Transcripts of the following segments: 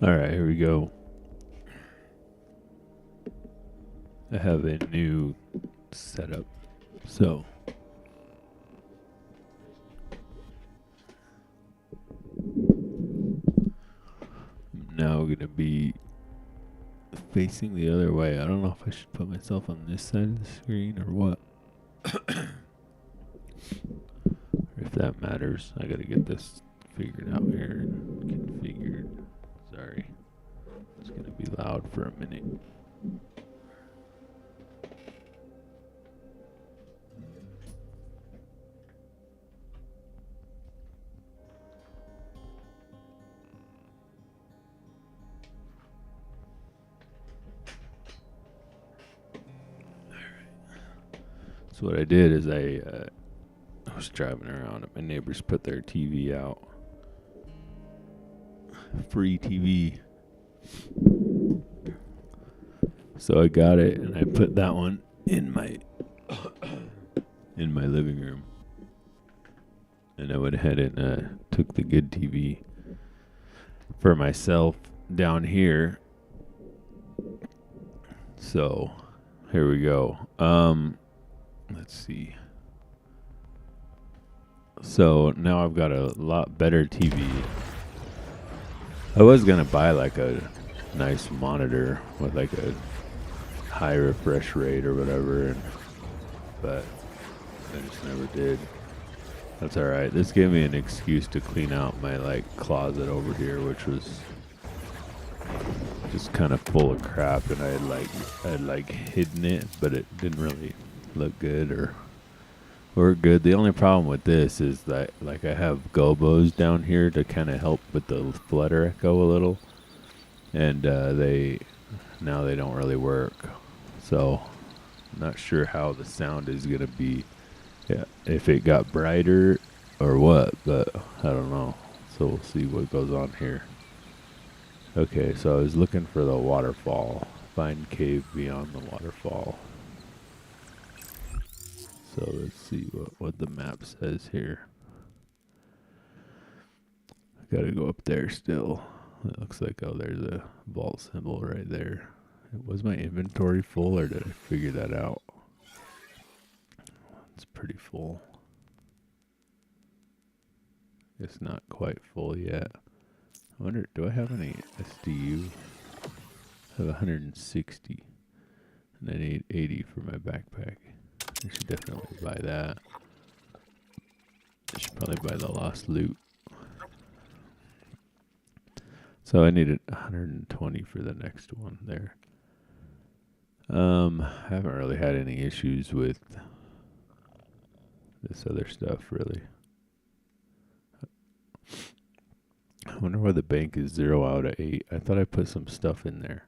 Alright, here we go. I have a new setup. So, I'm now going to be facing the other way. I don't know if I should put myself on this side of the screen or what. Or if that matters. I got to get this figured out here and configured. Sorry. It's going to be loud for a minute. So what I did is I was driving around and my neighbors put their TV out. Free TV. So I got it and I put that one in my living room. And I went ahead and took the good TV for myself down here. So here we go. Let's see. So now I've got a lot better TV. I was gonna buy like a nice monitor with like a high refresh rate or whatever, but I just never did. That's alright. This gave me an excuse to clean out my like closet over here, which was just kind of full of crap, and I had hidden it, but it didn't really look good or good. The only problem with this is that like I have gobos down here to kind of help with the flutter echo a little, and they don't really work. So I'm not sure how the sound is gonna be, if it got brighter or what, but I don't know. So we'll see what goes on here. Okay, so I was looking for the waterfall. Find cave beyond the waterfall. So let's see what the map says here. I gotta go up there still. It looks like, oh, there's a vault symbol right there. Was my inventory full or did I figure that out? It's pretty full. It's not quite full yet. I wonder, do I have any SDU? I have 160. And I need 80 for my backpack. I should definitely buy that. I should probably buy the lost loot. So I needed 120 for the next one there. I haven't really had any issues with this other stuff, really. I wonder why the bank is 0 out of 8. I thought I put some stuff in there.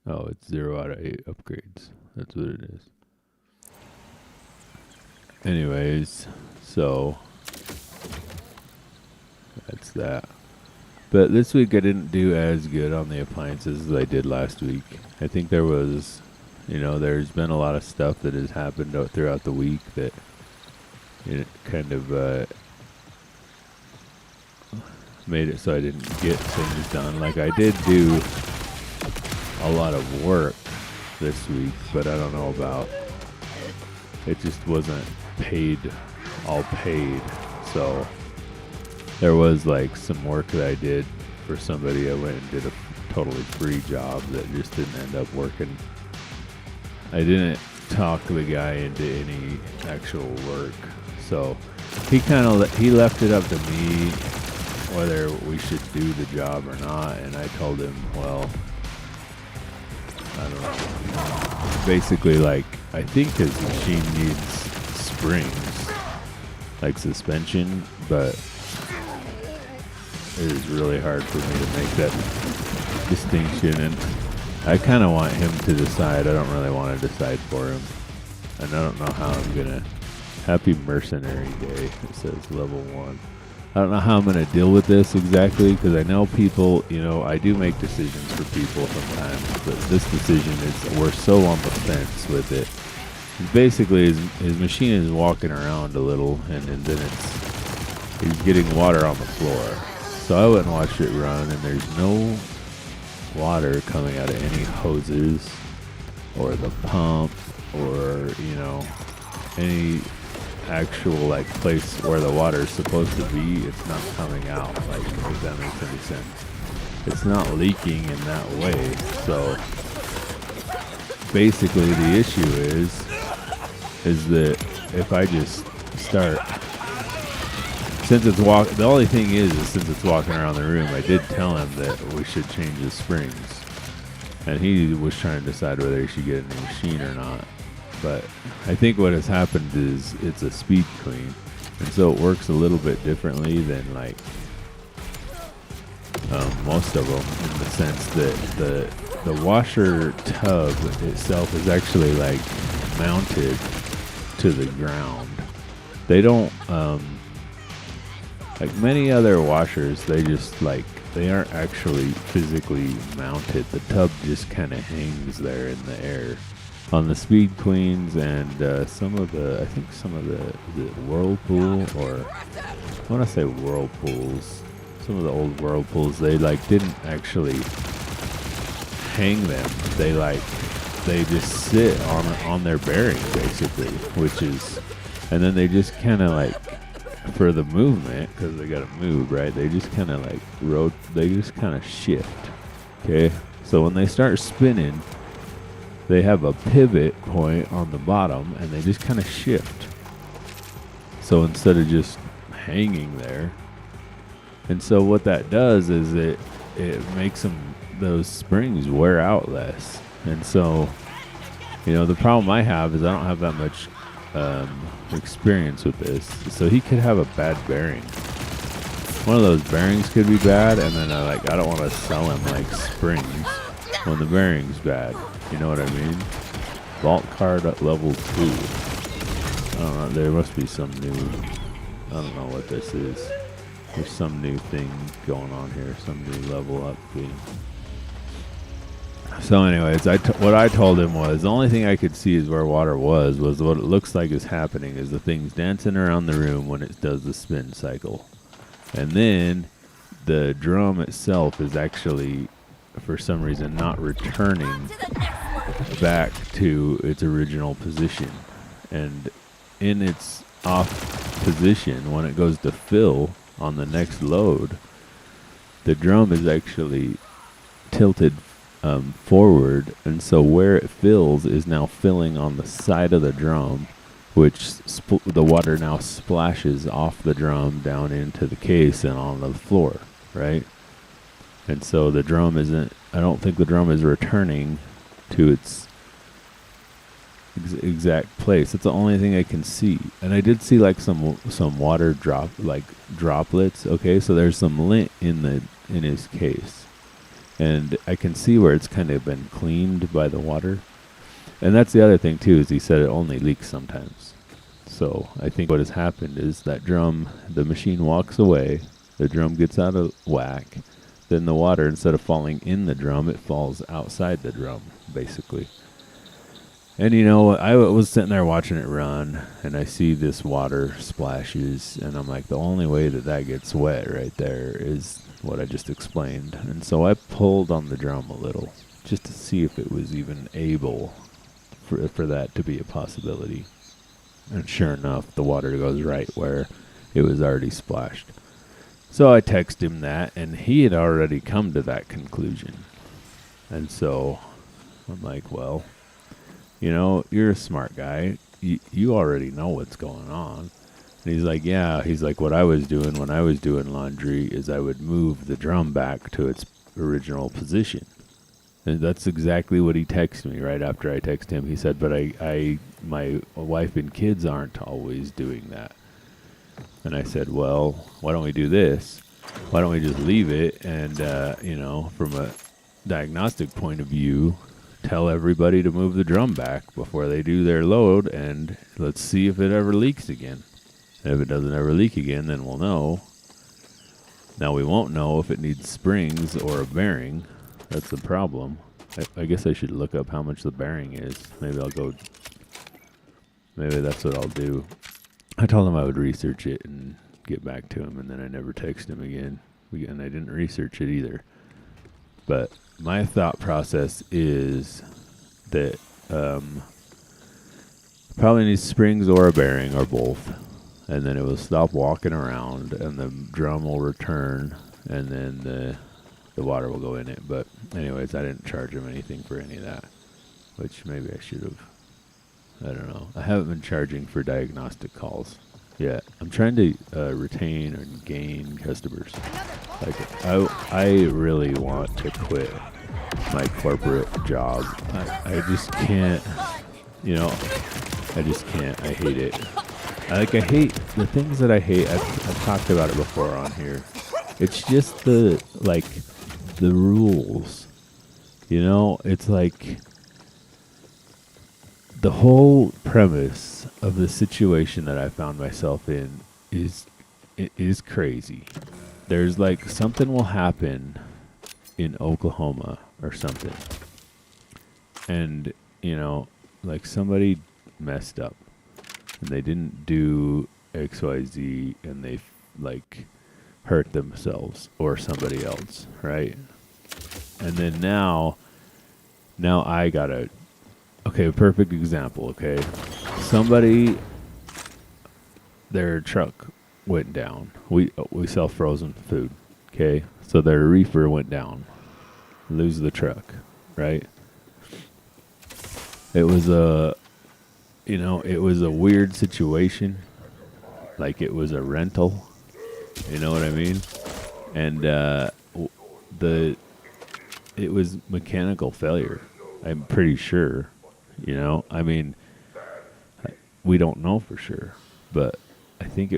Oh, it's 0 out of 8 upgrades. That's what it is. Anyways, so that's that. But this week I didn't do as good on the appliances as I did last week. I think there was, there's been a lot of stuff that has happened throughout the week that it kind of made it so I didn't get things done. Like I did do a lot of work this week, but I don't know about, it just wasn't all paid. So there was like some work that I did for somebody. I went and did a totally free job that just didn't end up working. I didn't talk the guy into any actual work. So he left it up to me whether we should do the job or not, and I told him, well, I don't know. Basically, like, I think his machine needs springs, like suspension, but it is really hard for me to make that distinction, and I kind of want him to decide. I don't really want to decide for him, and I don't know how I'm going to. Happy Mercenary Day, it says level 1. I don't know how I'm going to deal with this exactly, because I know people, I do make decisions for people sometimes, but this decision is, we're so on the fence with it. Basically, his machine is walking around a little, and then he's getting water on the floor. So I went and watched it run, and there's no water coming out of any hoses or the pump or, you know, any actual like place where the water is supposed to be. It's not coming out. Like, if that makes any sense. It's not leaking in that way. So basically the issue is that if I just start, since it's the only thing is since it's walking around the room, I did tell him that we should change the springs, and he was trying to decide whether he should get a new machine or not. But I think what has happened is it's a speed clean, and so it works a little bit differently than like most of them, in the sense that the washer tub itself is actually like mounted to the ground. They don't like many other washers, they aren't actually physically mounted. The tub just kind of hangs there in the air. On the Speed Queens and some of the Whirlpool, or I want to say Whirlpools, some of the old Whirlpools, they like didn't actually hang them. They just sit on their bearing basically, and then they just kind of like, for the movement, because they gotta move, right? They just kind of like they just kind of shift. Okay, so when they start spinning, they have a pivot point on the bottom, and they just kind of shift. So instead of just hanging there, and so what that does is it makes those springs wear out less. And so, you know, the problem I have is I don't have that much experience with this. So he could have a bad bearing. One of those bearings could be bad, and then I don't want to sell him like springs when the bearing's bad. You know what I mean? Vault card at level 2. I don't know. There must be some new. I don't know what this is. There's some new thing going on here. Some new level up thing. So anyways, what I told him was the only thing I could see is where water was what it looks like is happening is the thing's dancing around the room when it does the spin cycle. And then the drum itself is actually, for some reason, not returning back to its original position. And in its off position, when it goes to fill on the next load, the drum is actually tilted forward, and so where it fills is now filling on the side of the drum, which the water now splashes off the drum down into the case and on the floor, right? And so the drum I don't think the drum is returning to its exact place. That's the only thing I can see. And I did see like some water droplets. Okay, so there's some lint in his case. And I can see where it's kind of been cleaned by the water. And that's the other thing too, is he said it only leaks sometimes. So I think what has happened is that the machine walks away, the drum gets out of whack, then the water, instead of falling in the drum, it falls outside the drum, basically. And you know, I was sitting there watching it run, and I see this water splashes, and I'm like, the only way that gets wet right there is what I just explained. And so I pulled on the drum a little, just to see if it was even able for that to be a possibility. And sure enough, the water goes right where it was already splashed. So I texted him that, and he had already come to that conclusion. And so I'm like, well, you know, you're a smart guy. You already know what's going on. And he's like, yeah. He's like, what I was doing when I was doing laundry is I would move the drum back to its original position. And that's exactly what he texted me right after I texted him. He said, but my wife and kids aren't always doing that. And I said, well, why don't we do this? Why don't we just leave it and, you know, from a diagnostic point of view, tell everybody to move the drum back before they do their load, and let's see if it ever leaks again. And if it doesn't ever leak again, then we'll know. Now, we won't know if it needs springs or a bearing. That's the problem. I guess I should look up how much the bearing is. Maybe that's what I'll do. I told him I would research it and get back to him, and then I never text him again. and I didn't research it either. But my thought process is that probably needs springs or a bearing or both, and then it will stop walking around, and the drum will return, and then the water will go in it. But anyways, I didn't charge him anything for any of that, which maybe I should have. I don't know. I haven't been charging for diagnostic calls yet. I'm trying to retain and gain customers. Like I really want to quit my corporate job. I just can't. You know, I just can't. I hate it. I hate the things that I hate. I've talked about it before on here. It's just the rules. You know, it's like the whole premise of the situation that I found myself in is crazy. There's like something will happen in Oklahoma or something, and you know, like somebody messed up and they didn't do XYZ and they like hurt themselves or somebody else, right? And then now I gotta, okay, perfect example, okay? Somebody, their truck went down. We sell frozen food, okay? So their reefer went down. Lose the truck, right? It was a weird situation. Like it was a rental. You know what I mean? And it was mechanical failure. I'm pretty sure. You know, I mean, we don't know for sure, but I think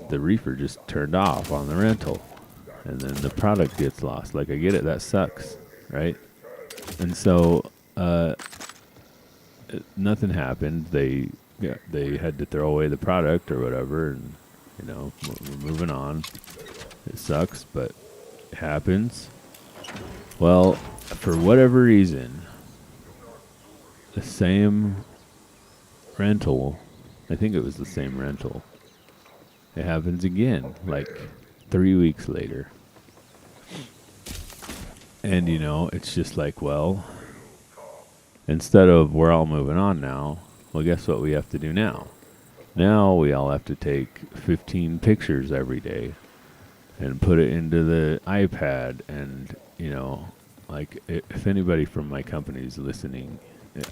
the reefer just turned off on the rental, and then the product gets lost. Like I get it, that sucks, right? And so nothing happened. They had to throw away the product or whatever, and you know, we're moving on. It sucks, but it happens. Well, for whatever reason, the same rental, I think it was the same rental, it happens again, like 3 weeks later. And, you know, it's just like, well, instead of we're all moving on now, well, guess what we have to do now? Now we all have to take 15 pictures every day and put it into the iPad. And, you know, like if anybody from my company is listening,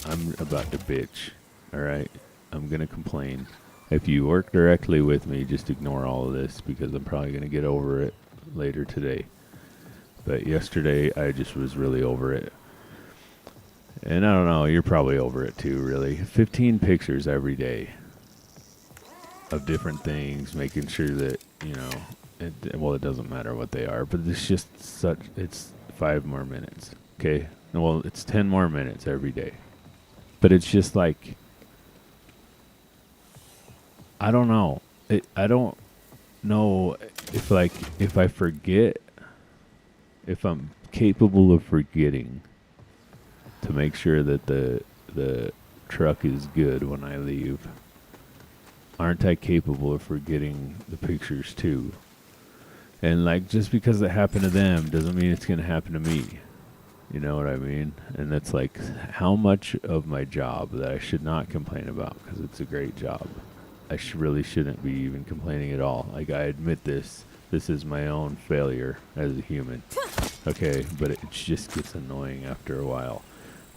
I'm about to bitch, all right? I'm going to complain. If you work directly with me, just ignore all of this because I'm probably going to get over it later today. But yesterday, I just was really over it. And I don't know, you're probably over it too, really. 15 pictures every day of different things, making sure that, you know, it doesn't matter what they are, but it's just it's 5 more minutes, okay? Well, it's 10 more minutes every day. But it's just like, I don't know. I don't know if I forget, if I'm capable of forgetting to make sure that the truck is good when I leave. Aren't I capable of forgetting the pictures too? And like, just because it happened to them doesn't mean it's going to happen to me. You know what I mean? And that's like how much of my job that I should not complain about because it's a great job. I really shouldn't be even complaining at all. Like, I admit this. This is my own failure as a human. Okay, but it just gets annoying after a while.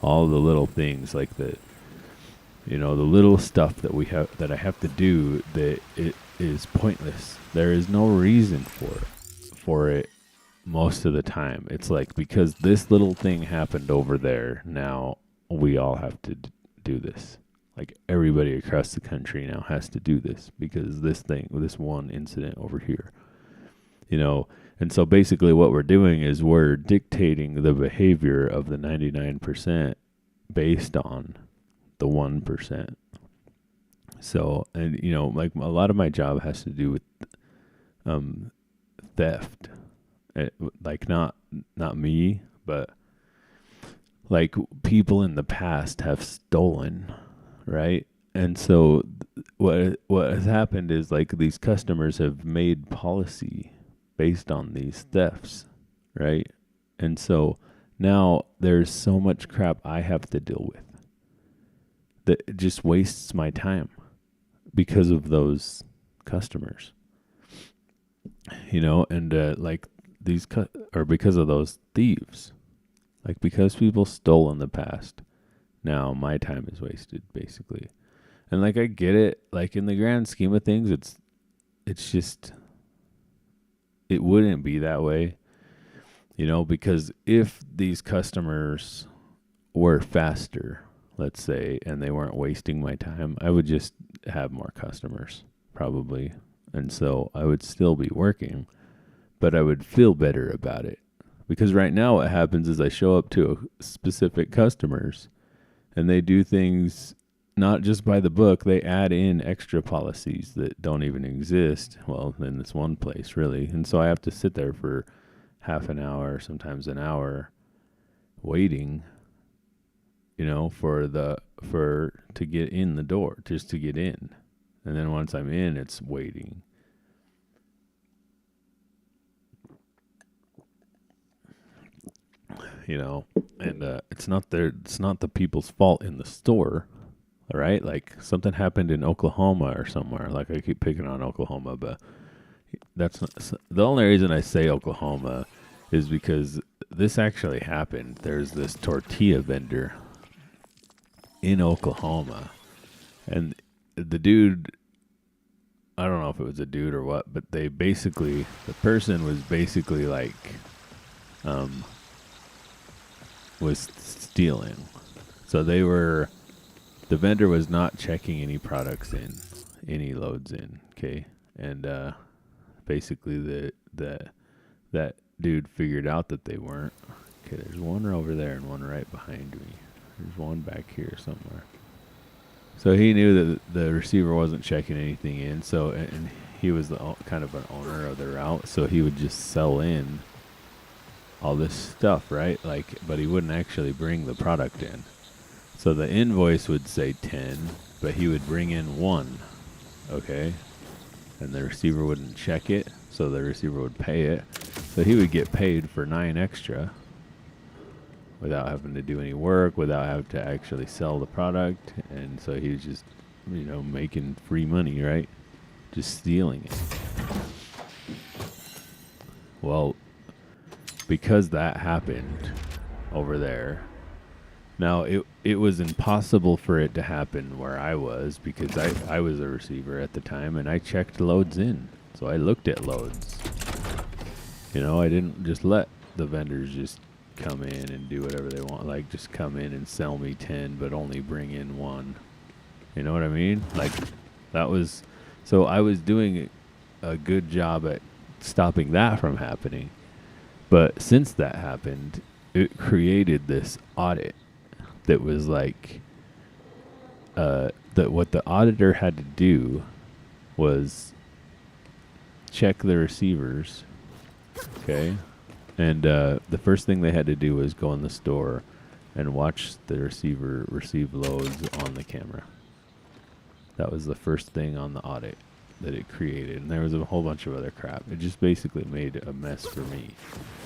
All the little things like the little stuff that I have to do that it is pointless. There is no reason for it most of the time. It's like, because this little thing happened over there, now we all have to do this. Like, everybody across the country now has to do this because this one incident over here, you know. And so basically what we're doing is we're dictating the behavior of the 99% based on the 1%. So, and you know, like a lot of my job has to do with theft. Like not me, but like people in the past have stolen, right? And so what has happened is like these customers have made policy based on these thefts, right? And so now there's so much crap I have to deal with that it just wastes my time because of those customers, and like or because of those thieves, like because people stole in the past. Now my time is wasted basically. And like I get it, like in the grand scheme of things, it's just it wouldn't be that way, because if these customers were faster, let's say, and they weren't wasting my time, I would just have more customers probably. And so I would still be working, but I would feel better about it. Because right now what happens is I show up to specific customers and they do things not just by the book, they add in extra policies that don't even exist. Well, in this one place, really. And so I have to sit there for half an hour, sometimes an hour, waiting, to get in the door, just to get in. And then once I'm in, it's waiting. And it's not the people's fault in the store. All right, like something happened in Oklahoma or somewhere. Like I keep picking on Oklahoma, but that's not, the only reason I say Oklahoma is because this actually happened. There's this tortilla vendor in Oklahoma, and the dude, I don't know if it was a dude or what, but the person was basically like, was stealing. So the vendor was not checking any products in, any loads in, okay? And basically that dude figured out that they weren't. Okay, there's one over there and one right behind me. There's one back here somewhere. So he knew that the receiver wasn't checking anything in, so and he was kind of an owner of the route, so he would just sell in all this stuff, right? But he wouldn't actually bring the product in. So the invoice would say 10, but he would bring in 1, okay? And the receiver wouldn't check it, so the receiver would pay it. So he would get paid for 9 extra without having to do any work, without having to actually sell the product. And so he was just, making free money, right? Just stealing it. Well, because that happened over there, now, it was impossible for it to happen where I was because I was a receiver at the time and I checked loads in. So I looked at loads. I didn't just let the vendors just come in and do whatever they want. Like, just come in and sell me 10 but only bring in 1. You know what I mean? Like, so I was doing a good job at stopping that from happening. But since that happened, it created this audit. That was like, that what the auditor had to do was check the receivers, okay? And the first thing they had to do was go in the store and watch the receiver receive loads on the camera. That was the first thing on the audit that it created. And there was a whole bunch of other crap. It just basically made a mess for me.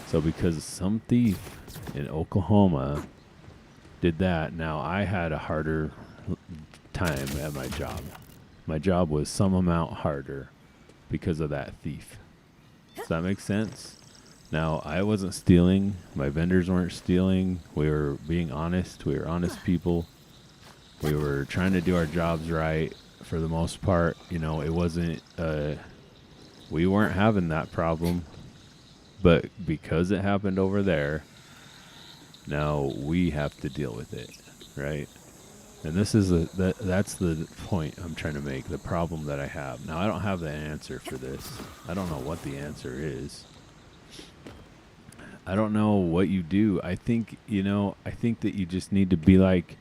So because some thief in Oklahoma did that, now I had a harder time at my job. My job was some amount harder because of that thief. Does that make sense? Now, I wasn't stealing. My vendors weren't stealing. We were being honest. We were honest people. We were trying to do our jobs right for the most part. It wasn't, we weren't having that problem. But because it happened over there, now we have to deal with it, right? And this is that's the point I'm trying to make, the problem that I have. Now, I don't have the answer for this. I don't know what the answer is. I don't know what you do. I think that you just need to be like,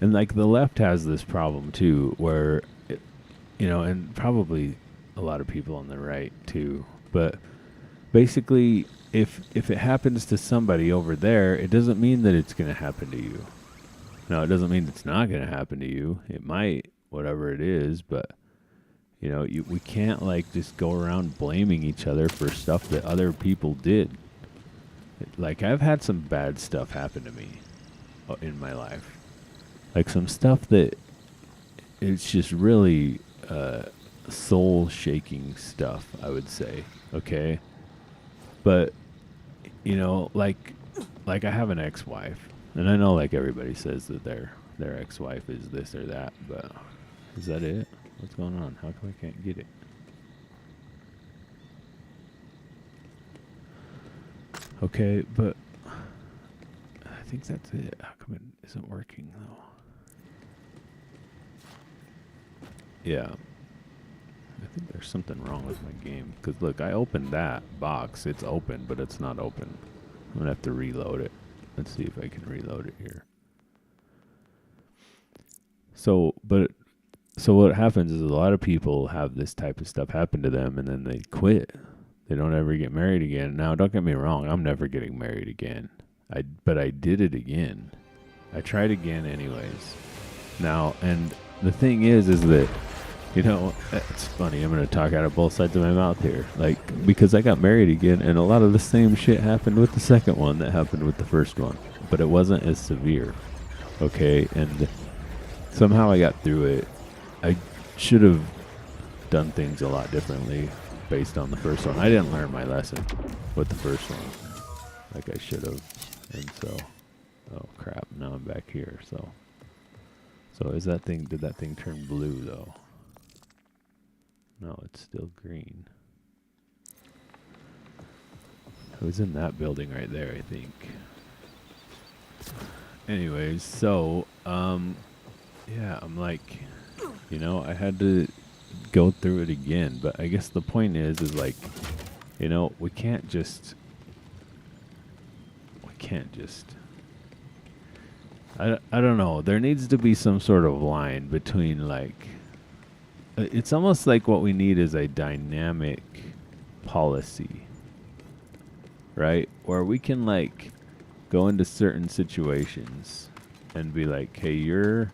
and like the left has this problem too, where, and probably a lot of people on the right too, but basically, if it happens to somebody over there, it doesn't mean that it's going to happen to you. No, it doesn't mean it's not going to happen to you. It might, whatever it is, but You know, we can't like just go around blaming each other for stuff that other people did. Like I've had some bad stuff happen to me in my life. Like some stuff that it's just really soul shaking stuff, I would say. Okay? But you know, like I have an ex-wife, and I know like everybody says that their ex-wife is this or that, but is that it? What's going on? How come I can't get it? Okay, but I think that's it. How come it isn't working though? Yeah. I think there's something wrong with my game. Because look, I opened that box. It's open, but it's not open. I'm going to have to reload it. Let's see if I can reload it here. So what happens is a lot of people have this type of stuff happen to them and then they quit. They don't ever get married again. Now, don't get me wrong. I'm never getting married again. But I did it again. I tried again anyways. Now, and the thing is that, you know, it's funny. I'm going to talk out of both sides of my mouth here. Like, because I got married again and a lot of the same shit happened with the second one that happened with the first one. But it wasn't as severe. Okay? And somehow I got through it. I should have done things a lot differently based on the first one. I didn't learn my lesson with the first one like I should have. And so, oh crap, now I'm back here. So did that thing turn blue though? No, it's still green. It was in that building right there, I think. Anyways, so, yeah, I'm like, you know, I had to go through it again. But I guess the point is like, you know, we can't just, I don't know. There needs to be some sort of line between like, it's almost like what we need is a dynamic policy, right? Where we can like go into certain situations and be like, hey, you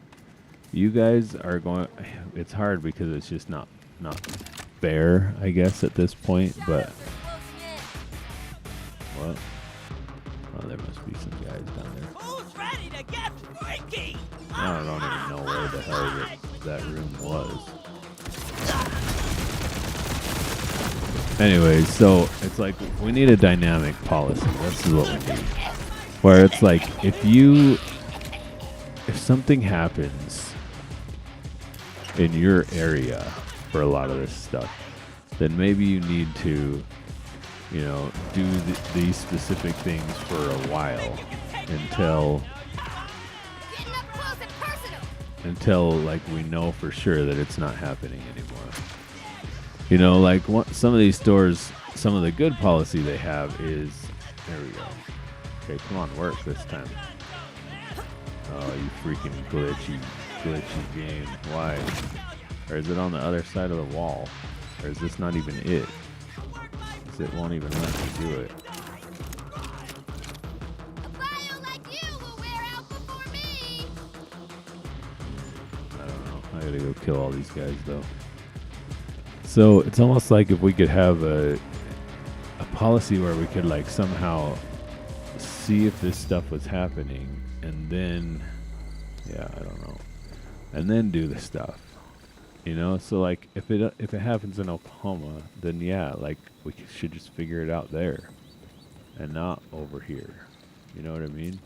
guys are going, it's hard because it's just not fair, I guess, at this point, but what? Oh, there must be some guys down there. Who's ready to get freaky? I don't even know where the hell that room was. Anyways, so it's like we need a dynamic policy. That's what we need. Where it's like if something happens in your area for a lot of this stuff, then maybe you need to, you know, do these specific things for a while until like we know for sure that it's not happening anymore. You know, like some of these stores, some of the good policy they have is, there we go. Okay, come on, work this time. Oh, you freaking glitchy game. Why? Or is it on the other side of the wall? Or is this not even it? Because it won't even let me do it. A bio like you will wear out before me. I don't know. I gotta go kill all these guys though. So it's almost like if we could have a policy where we could like somehow see if this stuff was happening and then, yeah, I don't know, and then do the stuff, you know. So like if it happens in Oklahoma, then yeah, like we should just figure it out there and not over here. You know what I mean?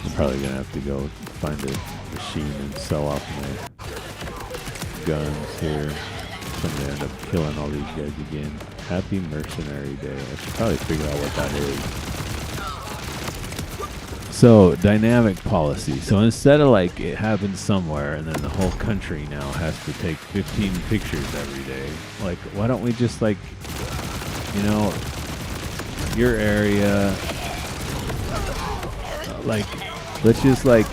I'm probably gonna have to go find a machine and sell off my guns here. I'm gonna end up killing all these guys again. Happy Mercenary Day. I should probably figure out what that is. So, dynamic policy. So instead of like it happens somewhere and then the whole country now has to take 15 pictures every day, like why don't we just like, you know, your area, like let's just like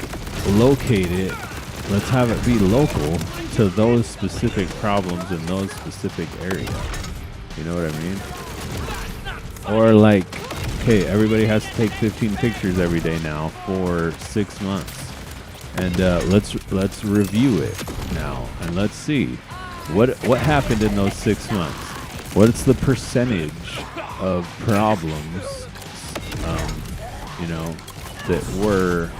locate it. Let's have it be local to those specific problems in those specific areas. You know what I mean? Or like, okay, everybody has to take 15 pictures every day now for 6 months, and let's review it now, and let's see what happened in those 6 months. What's the percentage of problems, that were?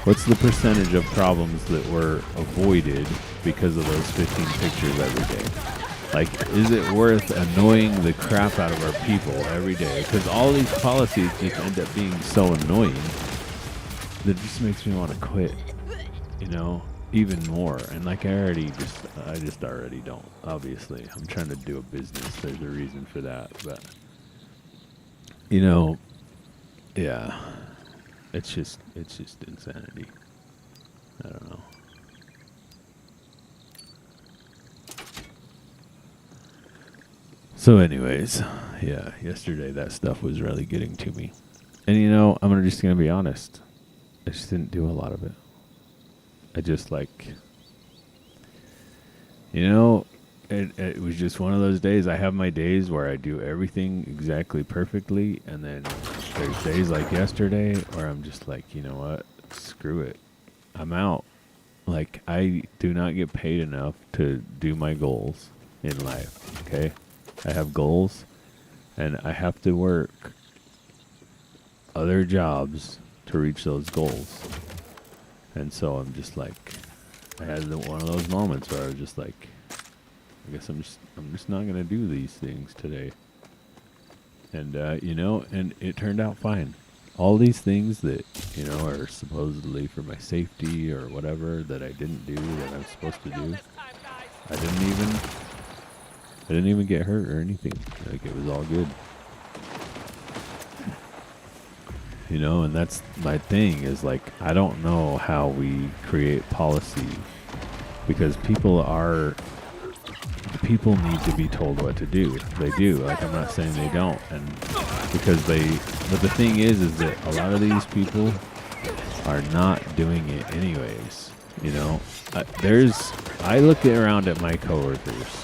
What's the percentage of problems that were avoided because of those 15 pictures every day? Like, is it worth annoying the crap out of our people every day? Because all these policies just end up being so annoying that it just makes me want to quit, even more. And like, I just already don't. Obviously, I'm trying to do a business. There's a reason for that. But, yeah, it's just insanity. I don't know. So anyways, yeah, yesterday that stuff was really getting to me. And I'm just going to be honest. I just didn't do a lot of it. I just it was just one of those days. I have my days where I do everything exactly perfectly. And then there's days like yesterday where I'm just like, you know what? Screw it. I'm out. Like, I do not get paid enough to do my goals in life. Okay? I have goals, and I have to work other jobs to reach those goals. And so I'm just like, I had one of those moments where I was just like, I guess I'm just not gonna do these things today. And and it turned out fine. All these things that are supposedly for my safety or whatever that I didn't do that I'm supposed to do, I didn't even get hurt or anything. Like, it was all good. And that's my thing is, like, I don't know how we create policy, because people need to be told what to do. They do. Like, I'm not saying they don't. And but the thing is that a lot of these people are not doing it anyways. I look around at my coworkers.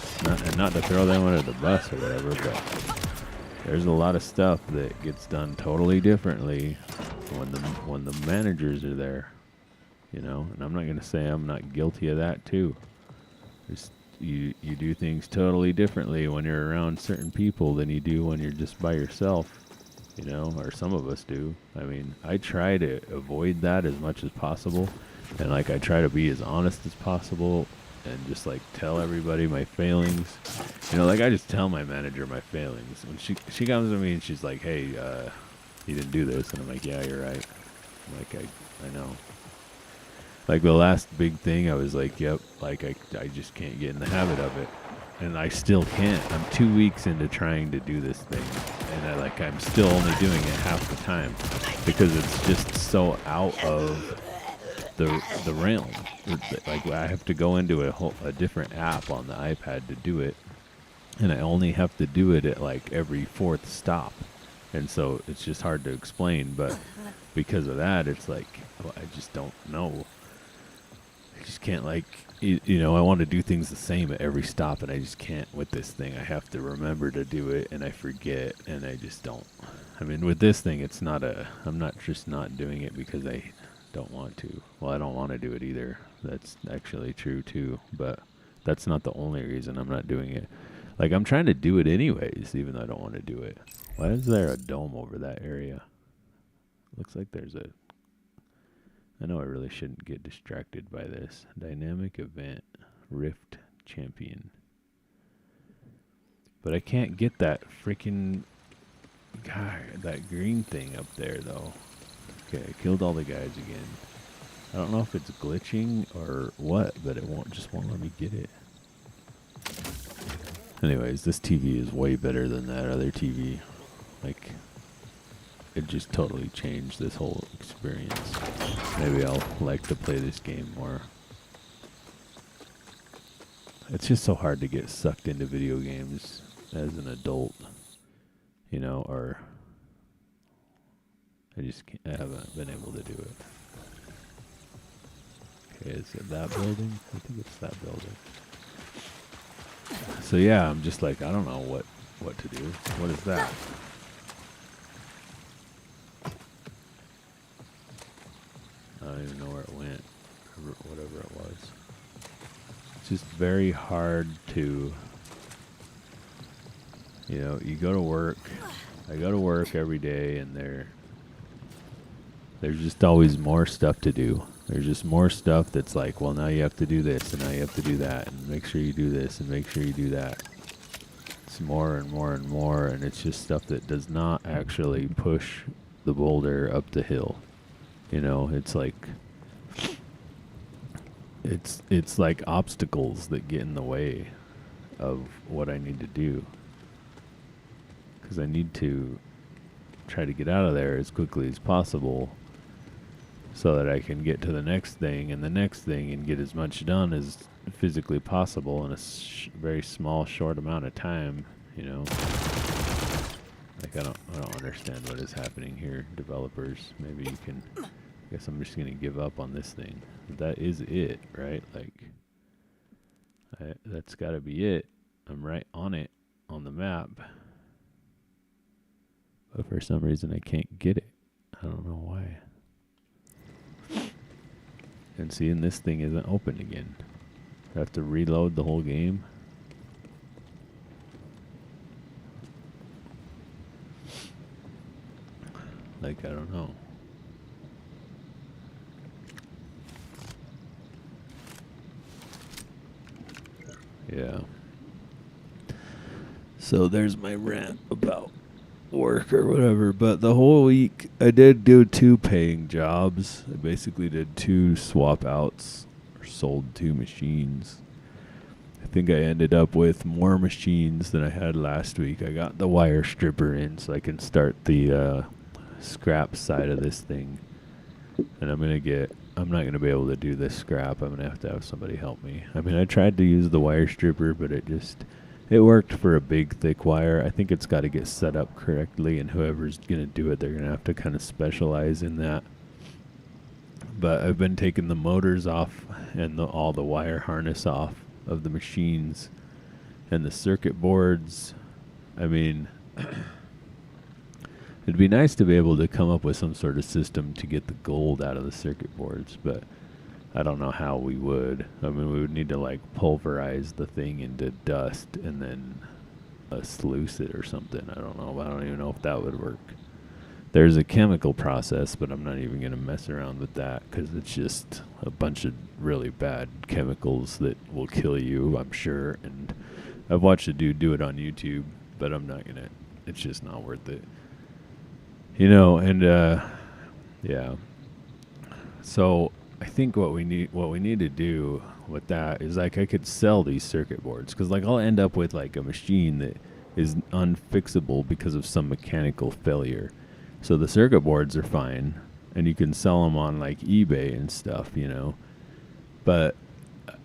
Not to throw them under the bus or whatever, but there's a lot of stuff that gets done totally differently when the managers are there, and I'm not gonna say I'm not guilty of that too. You do things totally differently when you're around certain people than you do when you're just by yourself, or some of us do. I mean, I try to avoid that as much as possible, and like, I try to be as honest as possible. And just like tell everybody my failings, like, I just tell my manager my failings. When she comes to me and she's like, "Hey, you didn't do this," and I'm like, "Yeah, you're right." I'm like, I know. Like, the last big thing, I was like, "Yep," like I just can't get in the habit of it, and I still can't. I'm 2 weeks into trying to do this thing, and I'm still only doing it half the time because it's just so out of the realm. Like, I have to go into a different app on the iPad to do it, and I only have to do it at like every fourth stop, and so it's just hard to explain. But because of that, it's like, I just don't know. I just can't, like, I want to do things the same at every stop, and I just can't with this thing. I have to remember to do it, and I forget, and I just don't. I mean, with this thing, I'm not just not doing it because I don't want to. Well, I don't want to do it either. That's actually true too, but that's not the only reason I'm not doing it. Like, I'm trying to do it anyways, even though I don't want to do it. Why is there a dome over that area? Looks like there's I know I really shouldn't get distracted by this. Dynamic event, Rift champion. But I can't get that freaking that green thing up there though. Okay, I killed all the guys again. I don't know if it's glitching or what, but it won't let me get it. Anyways, this TV is way better than that other TV. Like, it just totally changed this whole experience. Maybe I'll like to play this game more. It's just so hard to get sucked into video games as an adult, or I haven't been able to do it. Okay, is it that building? I think it's that building. So yeah, I'm just like, I don't know what to do. What is that? don't even know where it went, or whatever it was. It's just very hard to, you go to work. I go to work every day, and there's just always more stuff to do. There's just more stuff that's like, well, now you have to do this, and now you have to do that, and make sure you do this, and make sure you do that. It's more and more and more, and it's just stuff that does not actually push the boulder up the hill. It's like it's like obstacles that get in the way of what I need to do, because I need to try to get out of there as quickly as possible so that I can get to the next thing and the next thing and get as much done as physically possible in a very small, short amount of time. Like I don't understand what is happening here, developers. Maybe you can. I guess I'm just gonna give up on this thing. That is it, right? Like, that's got to be it. I'm right on it on the map, but for some reason I can't get it. I don't know why. And see, and this thing isn't open again. I have to reload the whole game. Like, I don't know. Yeah. So there's my rant about work or whatever. But the whole week, I did do 2 paying jobs. I basically did 2 swap outs, or sold 2 machines. I think I ended up with more machines than I had last week. I got the wire stripper in so I can start the scrap side of this thing. And I'm not going to be able to do this scrap. I'm going to have somebody help me. I mean, I tried to use the wire stripper, but it worked for a big, thick wire. I think it's got to get set up correctly, and whoever's going to do it, they're going to have to kind of specialize in that. But I've been taking the motors off and all the wire harness off of the machines and the circuit boards. I mean, it'd be nice to be able to come up with some sort of system to get the gold out of the circuit boards, but I don't know how we would. I mean, we would need to like pulverize the thing into dust and then sluice it or something. I don't know. I don't even know if that would work. There's a chemical process, but I'm not even going to mess around with that because it's just a bunch of really bad chemicals that will kill you, I'm sure. And I've watched a dude do it on YouTube, but I'm not going to. It's just not worth it. Yeah. So I think what we need to do with that is like I could sell these circuit boards, because like I'll end up with like a machine that is unfixable because of some mechanical failure. So the circuit boards are fine, and you can sell them on like eBay and stuff, But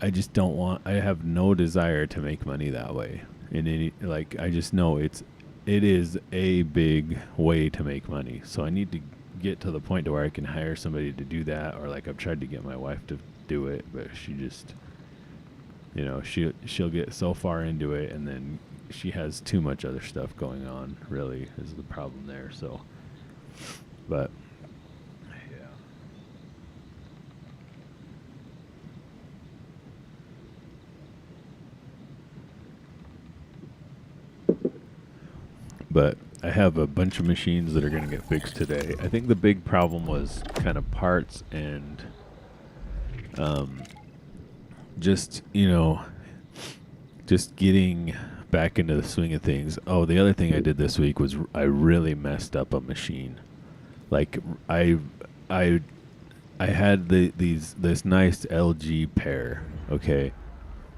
I just don't want. I have no desire to make money that way. I just know it is a big way to make money. So I need to get to the point to where I can hire somebody to do that, or like I've tried to get my wife to do it, but she just, she'll get so far into it, and then she has too much other stuff going on. Really, is the problem there. So, but yeah. But I have a bunch of machines that are going to get fixed today. I think the big problem was kind of parts and just getting back into the swing of things. Oh, the other thing I did this week was I really messed up a machine. Like I had this nice LG pair, okay?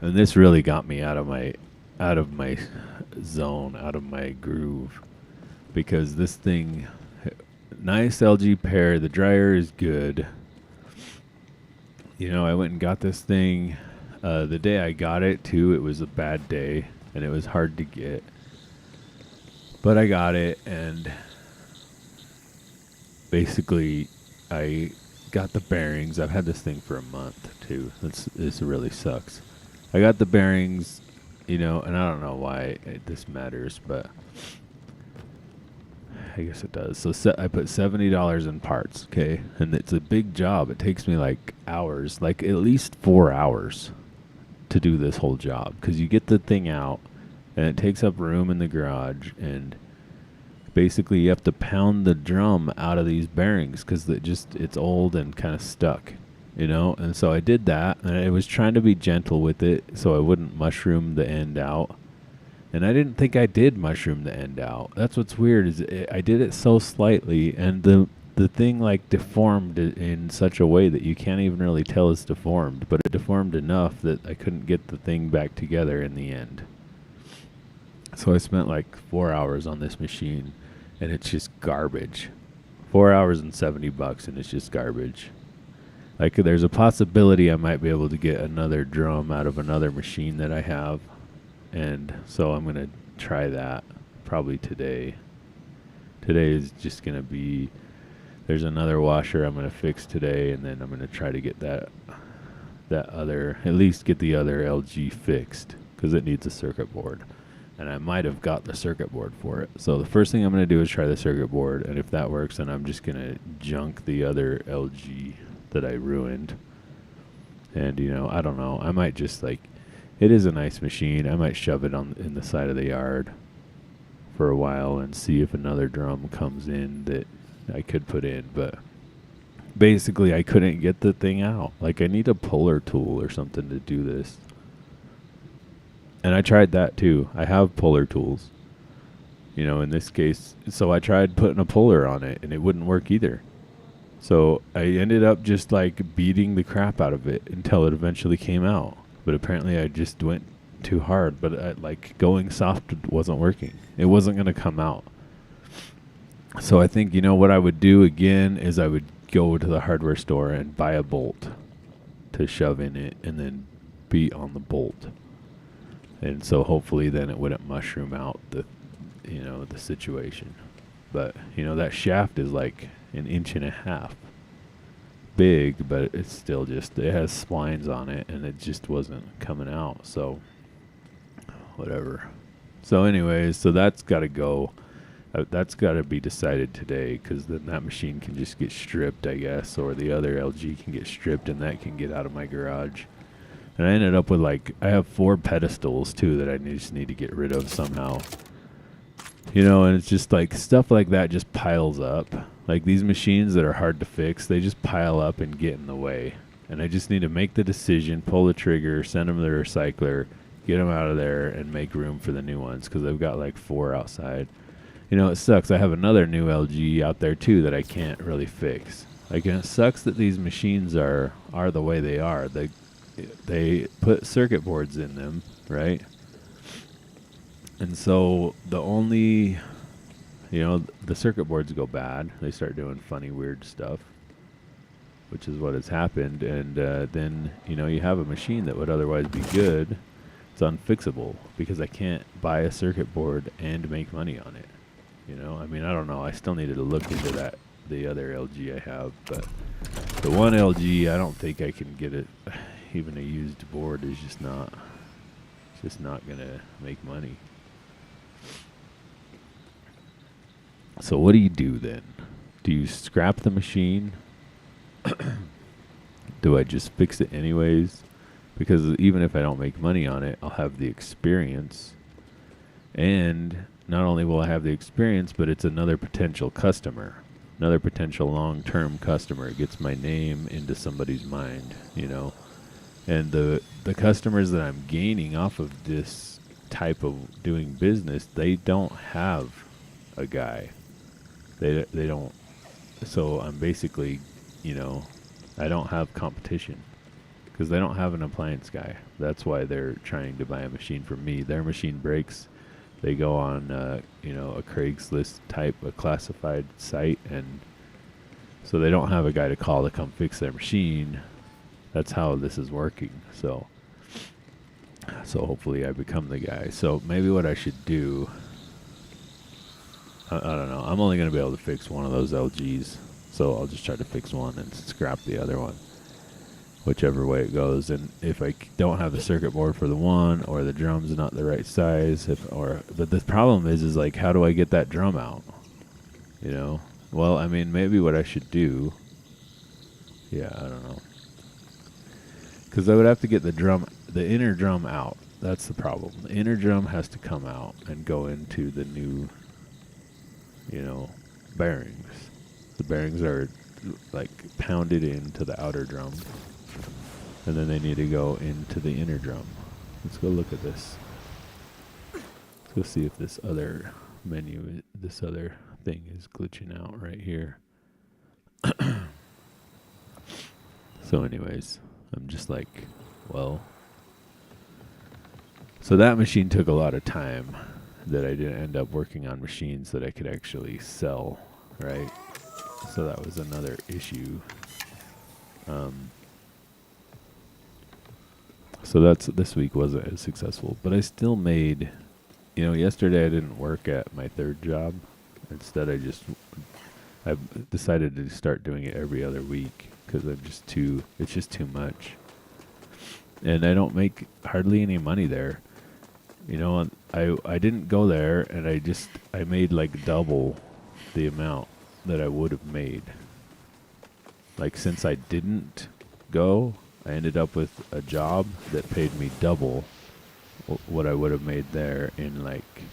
And this really got me out of my zone, out of my groove, because this thing, nice LG pair, the dryer is good. I went and got this thing the day I got it too. It was a bad day and it was hard to get, but I got it, and basically I got the bearings. I've had this thing for a month too. This really sucks. I got the bearings, and I don't know why this matters, but I guess it does. So I put $70 in parts, okay? And it's a big job. It takes me like hours, like at least 4 hours to do this whole job, because you get the thing out and it takes up room in the garage, and basically you have to pound the drum out of these bearings because it's old and kind of stuck, you know. And so I did that, and I was trying to be gentle with it so I wouldn't mushroom the end out. And I didn't think I did mushroom the end out. That's what's weird, is I did it so slightly, and the thing like deformed in such a way that you can't even really tell it's deformed, but it deformed enough that I couldn't get the thing back together in the end. So I spent like 4 hours on this machine, and it's just garbage. 4 hours and $70, and it's just garbage. Like, there's a possibility I might be able to get another drum out of another machine that I have. And so I'm going to try that probably today. Today is just going to be, there's another washer I'm going to fix today, and then I'm going to try to get that other, at least get the other LG fixed, because it needs a circuit board. And I might have got the circuit board for it. So the first thing I'm going to do is try the circuit board, and if that works, then I'm just going to junk the other LG that I ruined. And, you know, I don't know. I might just, like, it is a nice machine. I might shove it in the side of the yard for a while and see if another drum comes in that I could put in. But basically, I couldn't get the thing out. Like, I need a puller tool or something to do this. And I tried that too. I have puller tools, you know, in this case. So I tried putting a puller on it, and it wouldn't work either. So I ended up just like beating the crap out of it until it eventually came out. But apparently I just went too hard. But like going soft wasn't working. It wasn't going to come out. So I think, you know, what I would do again is I would go to the hardware store and buy a bolt to shove in it, and then beat on the bolt. And so hopefully then it wouldn't mushroom out the situation. But, you know, that shaft is like 1.5 inches big, but it's still just, it has splines on it, and it just wasn't coming out. So whatever. So anyways, so that's got to go. That's got to be decided today, because then that machine can just get stripped, I guess, or the other LG can get stripped, and that can get out of my garage. And I ended up with, like, I have 4 pedestals too that I just need to get rid of somehow. You know, and it's just like stuff like that just piles up. Like these machines that are hard to fix, they just pile up and get in the way. And I just need to make the decision, pull the trigger, send them to the recycler, get them out of there, and make room for the new ones, because I've got like 4 outside. You know, it sucks. I have another new LG out there too that I can't really fix. Like, and it sucks that these machines are the way they are. They put circuit boards in them, right? And so the only, you know, the circuit boards go bad. They start doing funny, weird stuff, which is what has happened. And then, you know, you have a machine that would otherwise be good. It's unfixable because I can't buy a circuit board and make money on it. You know, I mean, I don't know. I still needed to look into that, the other LG I have. But the one LG, I don't think I can get it. Even a used board is just not going to make money. So what do you do then? Do you scrap the machine? Do I just fix it anyways? Because even if I don't make money on it, I'll have the experience. And not only will I have the experience, but it's another potential customer. Another potential long-term customer. It gets my name into somebody's mind, you know. And the customers that I'm gaining off of this type of doing business, they don't have a guy. They don't. So I'm basically, you know, I don't have competition because they don't have an appliance guy. That's why they're trying to buy a machine from me. Their machine breaks. They go on, you know, a Craigslist type, a classified site, and so they don't have a guy to call to come fix their machine. That's how this is working. So hopefully I become the guy. So maybe what I should do, I don't know. I'm only going to be able to fix one of those LGs. So I'll just try to fix one and scrap the other one, whichever way it goes. And if I don't have the circuit board for the one, or the drum's not the right size, but the problem is like, how do I get that drum out? You know? Well, I mean, maybe what I should do. Yeah, I don't know. Because I would have to get the inner drum out. That's the problem. The inner drum has to come out and go into the new, bearings. The bearings are like pounded into the outer drum, and then they need to go into the inner drum. Let's go look at this. Let's go see if this other this other thing is glitching out right here. So anyways, I'm just like, well. So that machine took a lot of time that I didn't end up working on machines that I could actually sell, right? So that was another issue. So this week wasn't as successful, but I still made, yesterday I didn't work at my third job. Instead, I decided to start doing it every other week because it's just too much. And I don't make hardly any money there. I didn't go there, and I made like double the amount that I would have made. Like, since I didn't go, I ended up with a job that paid me double what I would have made there in like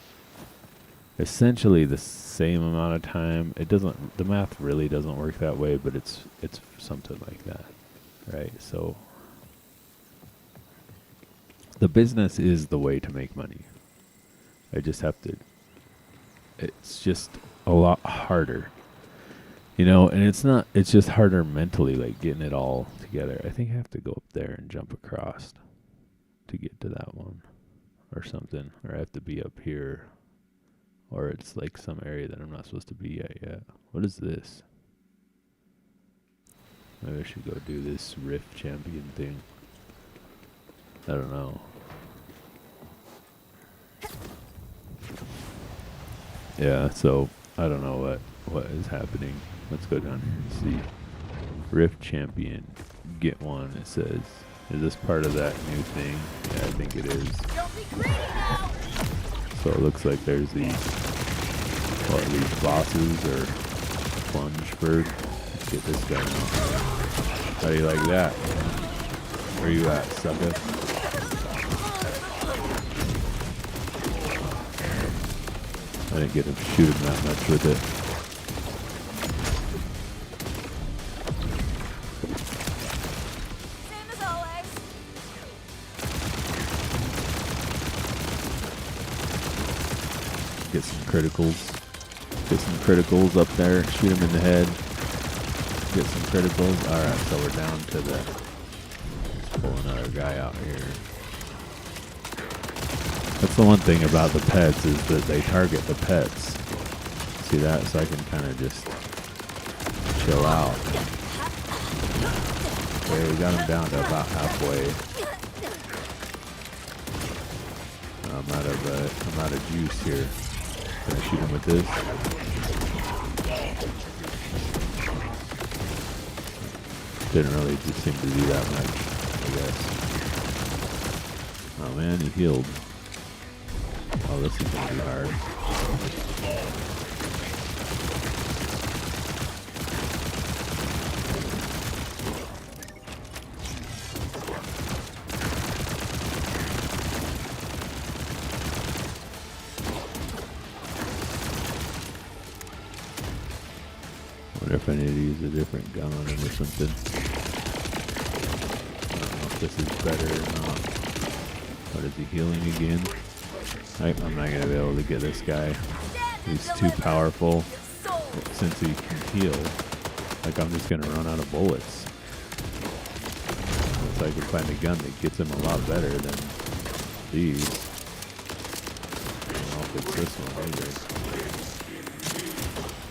essentially the same amount of time. The math really doesn't work that way, but it's something like that, right? So the business is the way to make money. I just have to, it's just a lot harder, and it's just harder mentally, like getting it all together. I think I have to go up there and jump across to get to that one or something, or I have to be up here, or it's like some area that I'm not supposed to be at yet. What is this? Maybe I should go do this Rift Champion thing. I don't know. Yeah, so I don't know what is happening. Let's go down here and see. Rift Champion. Get one, it says. Is this part of that new thing? Yeah, I think it is. Don't be greedy now. So it looks like there's these bosses or Plungeford. Let's get this guy now. How do you like that? Where you at, sucker? I didn't get him to shoot him that much with it. Same as always. Get some criticals. Get some criticals up there. Shoot him in the head. Get some criticals. Alright, so we're down to let's pull another guy out here. That's the one thing about the pets, is that they target the pets. See that? So I can kind of just chill out. Okay, we got him down to about halfway. I'm out of juice here. Can I shoot him with this? Didn't really seem to do that much, I guess. Oh man, he healed. Oh, this is gonna be hard. Wonder if I need to use a different gun on him or something. I don't know if this is better or not. What, is he healing again? I'm not gonna be able to get this guy. He's too powerful. Since he can heal, like, I'm just gonna run out of bullets. So I can find a gun that gets him a lot better than these. I don't know if it's this one either.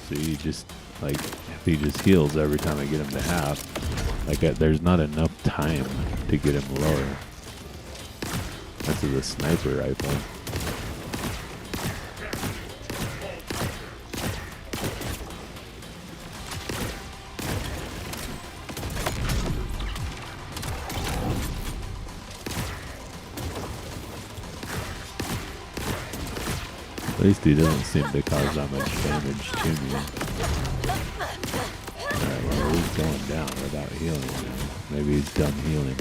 See, just like, if he just heals every time I get him to half, like, there's not enough time to get him lower. This is a sniper rifle. At least he doesn't seem to cause that much damage to me. Alright, well, he's going down without healing now. Maybe he's done healing.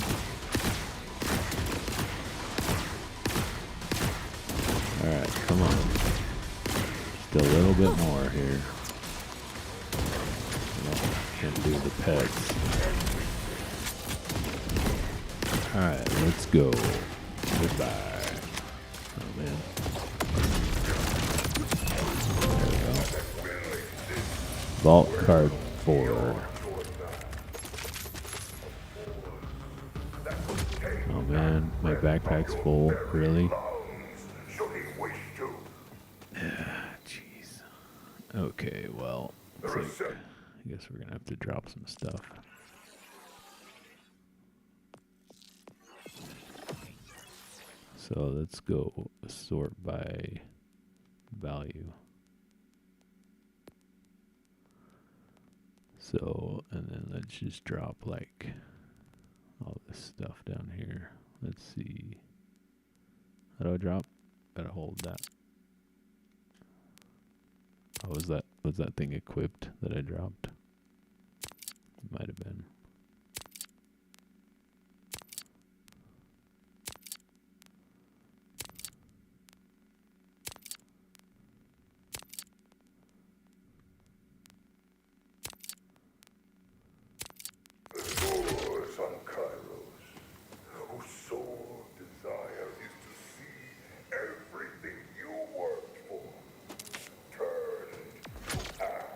Alright, come on. Just a little bit more here. No, can't do the pets. Alright, let's go. Goodbye. Oh man. There we go. Vault card 4. Oh man, my backpack's full. Really? Jeez. Okay, well, looks like I guess we're gonna have to drop some stuff. So let's go sort by value. So, and then let's just drop like all this stuff down here. Let's see. How do I drop? Gotta hold that. Oh, was that thing equipped that I dropped? Might have been.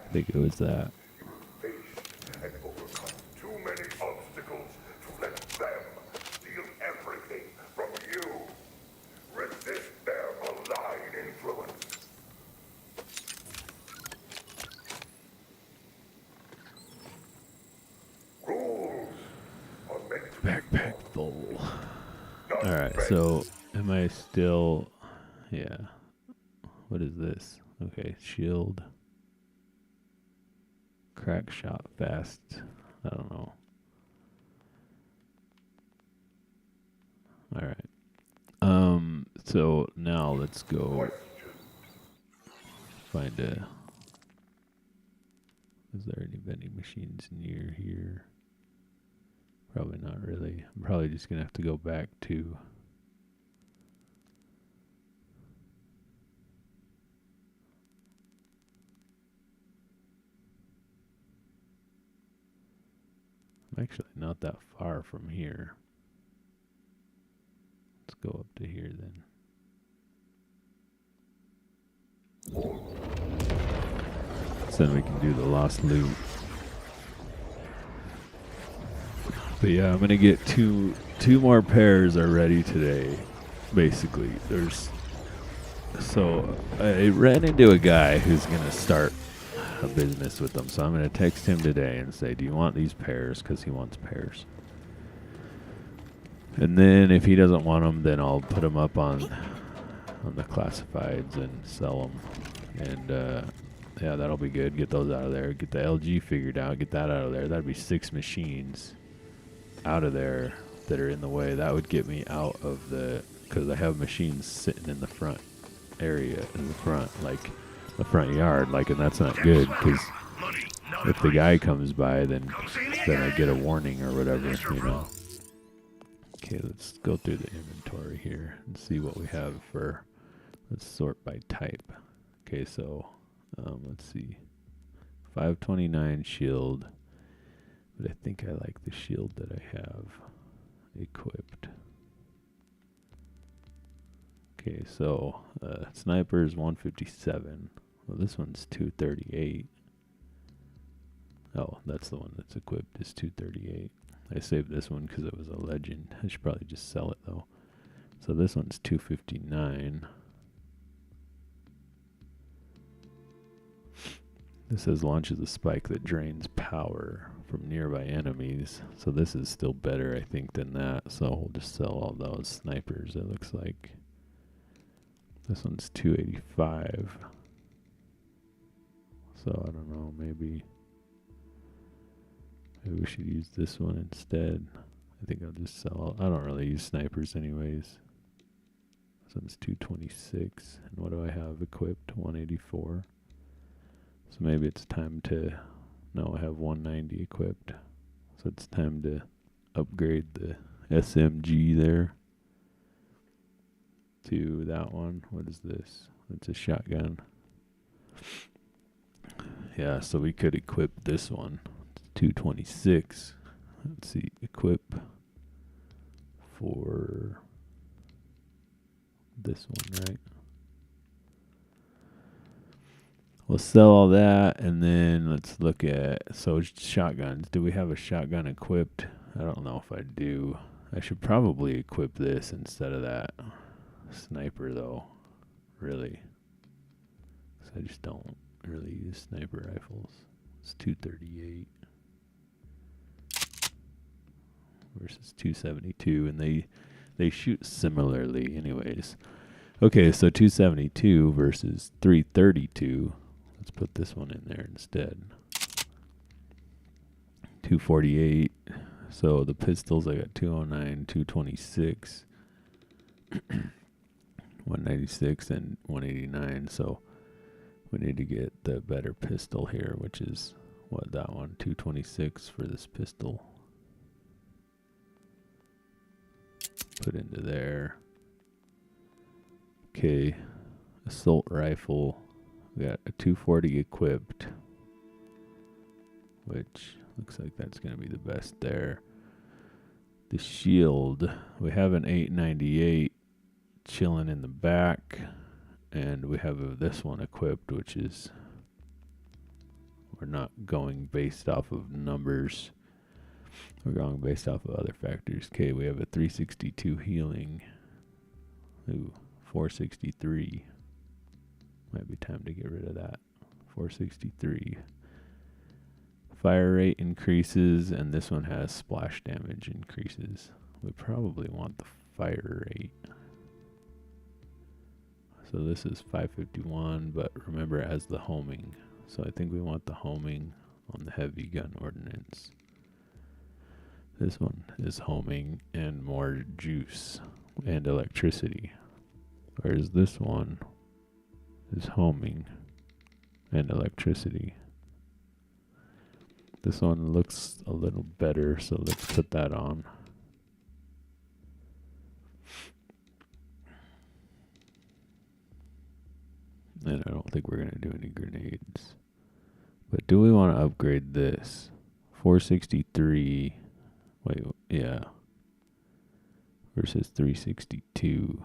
I think it was that. And overcome too many obstacles to let them steal everything from you. Resist their malign influence. Rules are meant to Backpack full. Alright, so am I still... Yeah. What is this? Okay, shield. Crack shot fast. I don't know. Alright. So now let's go find a... Is there any vending machines near here? Probably not really. I'm probably just gonna have to go back to... I'm actually not that far from here. Let's go up to here then. So then we can do the lost loot. But yeah, I'm gonna get two more pairs are ready today. Basically, so I ran into a guy who's gonna start a business with them. So I'm gonna text him today and say, "Do you want these pairs?" Because he wants pairs. And then if he doesn't want them, then I'll put them up on the classifieds and sell them. And yeah, that'll be good. Get those out of there. Get the LG figured out. Get that out of there. That'd be 6 machines out of there that are in the way. That would get me out of the... Because I have machines sitting in the front area, in the front, like the front yard, like, and that's not good. Because if the guy comes by, then I get a warning or whatever, you know. Okay, let's go through the inventory here and see what we have for... Let's sort by type. Okay, so let's see. 529 shield. But I think I like the shield that I have equipped. Okay, so sniper is 157. Well, this one's 238. Oh, that's the one that's equipped, is 238. I saved this one because it was a legend. I should probably just sell it though. So this one's 259. This says launches a spike that drains power from nearby enemies. So this is still better, I think, than that. So we'll just sell all those snipers, it looks like. This one's 285. So I don't know, maybe we should use this one instead. I think I'll just sell. I don't really use snipers anyways. So it's 226. And what do I have equipped? 184. So maybe it's time to... No, I have 190 equipped. So it's time to upgrade the SMG there to that one. What is this? It's a shotgun. Yeah, so we could equip this one. It's 226. Let's see, equip for this one, right? We'll sell all that, and then let's look at, so shotguns. Do we have a shotgun equipped? I don't know if I do. I should probably equip this instead of that sniper, though, really. 'Cause I just don't really use sniper rifles. It's 238 versus 272, and they shoot similarly anyways. Okay, so 272 versus 332. Let's put this one in there instead. 248. So the pistols, I got 209, 226, 196, and 189. So we need to get the better pistol here, which is, what, that one? 226 for this pistol. Put into there. Okay, assault rifle. We got a 240 equipped, which looks like that's going to be the best there. The shield, we have an 898 chilling in the back, and we have this one equipped, which is, we're not going based off of numbers. We're going based off of other factors. Okay, we have a 362 healing. Ooh, 463. Might be time to get rid of that. 463. Fire rate increases, and this one has splash damage increases. We probably want the fire rate. So this is 551, but remember it has the homing. So I think we want the homing on the heavy gun ordnance. This one is homing and more juice and electricity. Whereas this one is homing and electricity. This one looks a little better, so let's put that on. And I don't think we're going to do any grenades. But do we want to upgrade this? 463. Wait, yeah. Versus 362.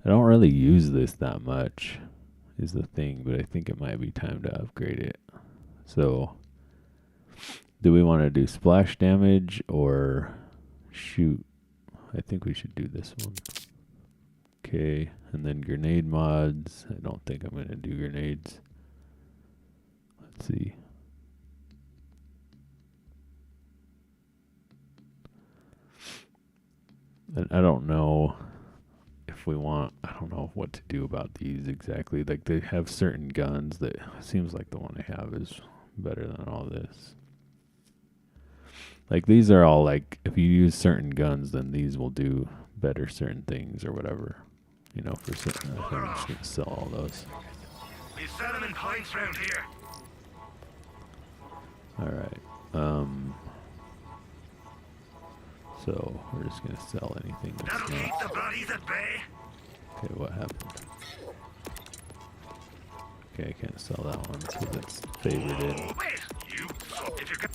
I don't really use this that much, is the thing, but I think it might be time to upgrade it. So, do we want to do splash damage or shoot? I think we should do this one. Okay, and then grenade mods. I don't think I'm going to do grenades. Let's see. And I don't know if we want, I don't know what to do about these exactly. Like, they have certain guns that seems like the one I have is better than all this. Like, these are all like, if you use certain guns, then these will do better certain things or whatever. You know, for certain, I'm just going to sell all those. We sell them in pints round here. Alright. So, we're just going to sell anything that's That'll keep not. the bloodies at bay. Okay, what happened? Okay, I can't sell that one because it's favored in. Wait, you. If you can.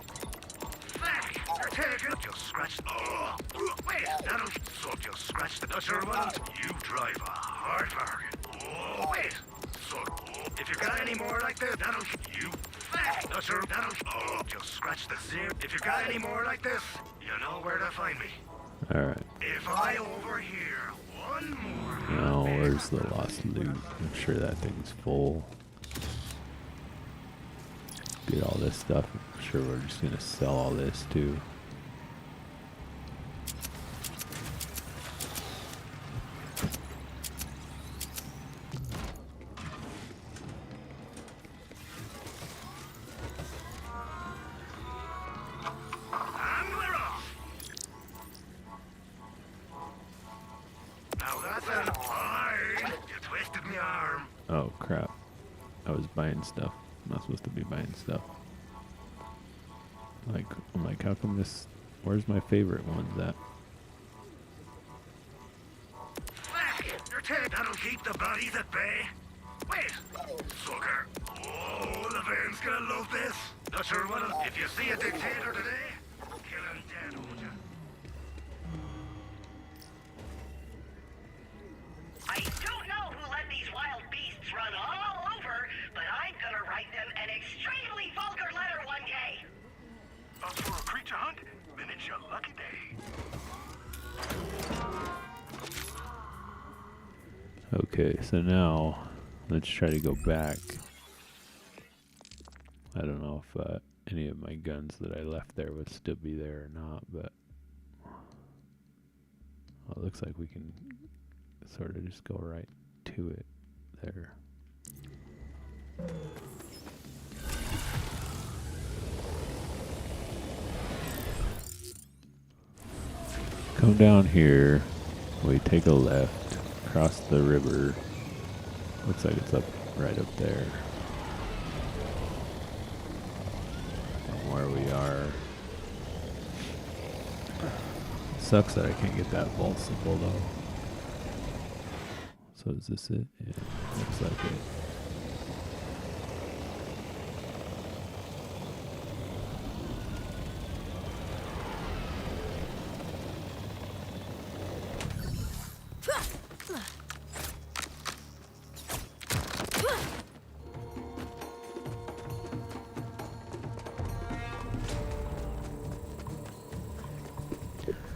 Fuck! You're taking. You'll scratch. Oh, wait, that'll. So you'll scratch the Dutcher one. You drive a hard bargain. Oh, wait. So, if you got any more like this, that'll. You. Fuck! Dutcher, that'll. Oh, you'll scratch the zero. If you got any more like this, you know where to find me. Alright. If I overhear one more. Now, where's the lost loot? I'm sure that thing's full. Get all this stuff. I'm sure we're just gonna sell all this too. And we're off. Now that's an Oh crap! I was buying stuff. I'm not supposed to be buying stuff. Like, I'm like, how come this? Where's my favorite ones at? Your tape, that'll keep the bodies at bay. Wait, sucker. Oh, the van's gonna love this. Not sure what if you see a dictator today, kill him dead, won't you? I don't know who let these wild beasts run all over, but I'm gonna write them an extremely vulgar letter one day. That's for a creature hunt, then it's your lucky day. Okay, so now let's try to go back. I don't know if any of my guns that I left there would still be there or not, but well, it looks like we can sort of just go right to it there. Come down here, we take a left, cross the river. Looks like it's up right up there. From where we are. Sucks that I can't get that vulnerable though. So is this it? Yeah, looks like it.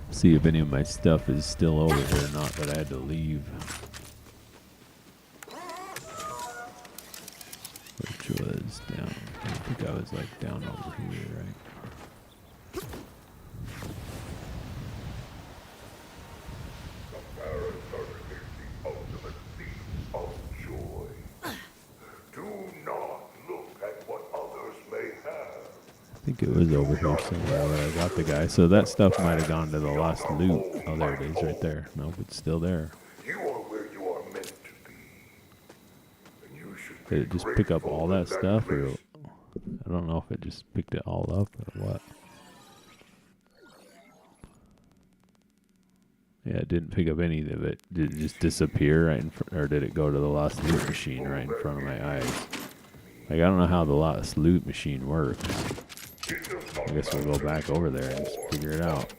See if any of my stuff is still over here or not that I had to leave. Which was down. I think I was like down over here, right? Comparison is the ultimate thief of joy. Do not look at what others may have. I think it was over here somewhere where I got the guy. So that stuff might have gone to the lost loot. Oh, there it is right there. Nope, it's still there. You are where you are meant to be. And you should Did it just pick up all that stuff, or I don't know if it just picked it all up or what. Yeah, it didn't pick up any of it. Did it just disappear right in front, or did it go to the lost loot machine right in front of my eyes? Like, I don't know how the lost loot machine works. I guess we'll go back over there and just figure it out.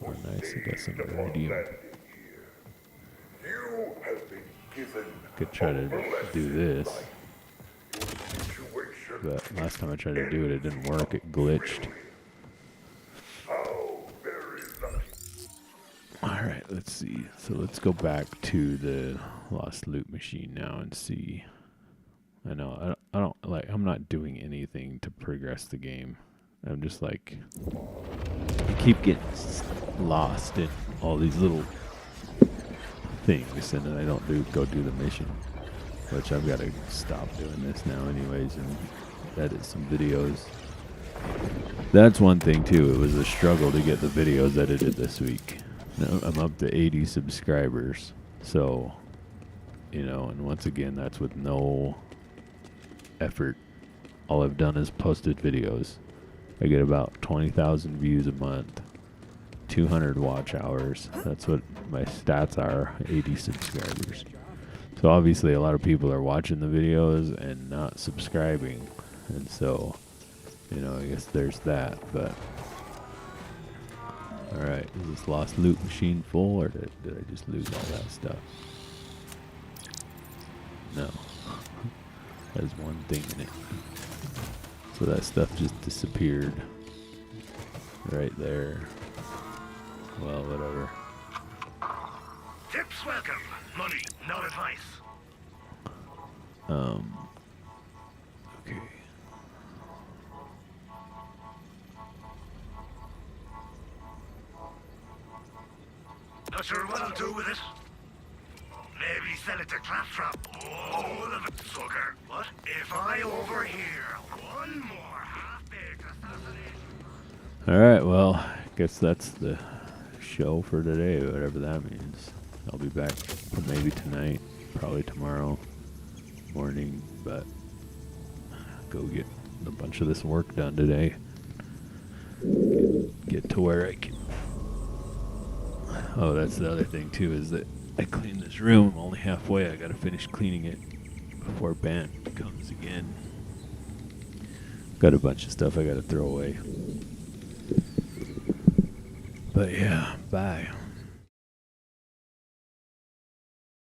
Oh, nice. I got some iridium. You have been given Could try to do this, situation. but last time I tried to do it, it didn't work. It glitched. How very lucky. Alright, let's see. So let's go back to the lost loot machine now and see. I know, I don't like, I'm not doing anything to progress the game. I'm just like, I keep getting lost in all these little things, and then I don't go do the mission. Which I've got to stop doing this now anyways and edit some videos. That's one thing too, it was a struggle to get the videos edited this week. Now I'm up to 80 subscribers, so, you know, and once again, that's with no effort. All I've done is posted videos. I get about 20,000 views a month, 200 watch hours. That's what my stats are, 80 subscribers. So obviously a lot of people are watching the videos and not subscribing. And so, you know, I guess there's that, but alright, is this lost loot machine full, or did I just lose all that stuff? No. There's one thing in it. So that stuff just disappeared. Right there. Well, whatever. Tips welcome. Money, not advice. Okay. Not sure what I'll do with it. Maybe sell it to Claptrap. Oh, the sucker. What? If I overhear one more half-baked assassination... Alright, well, I guess that's the show for today, whatever that means. I'll be back maybe tonight, probably tomorrow. morning, but go get a bunch of this work done today. Get to where I can. Oh, that's the other thing too, is that I cleaned this room. I'm only halfway. I gotta finish cleaning it before Bant comes again. Got a bunch of stuff I gotta throw away. But yeah, bye.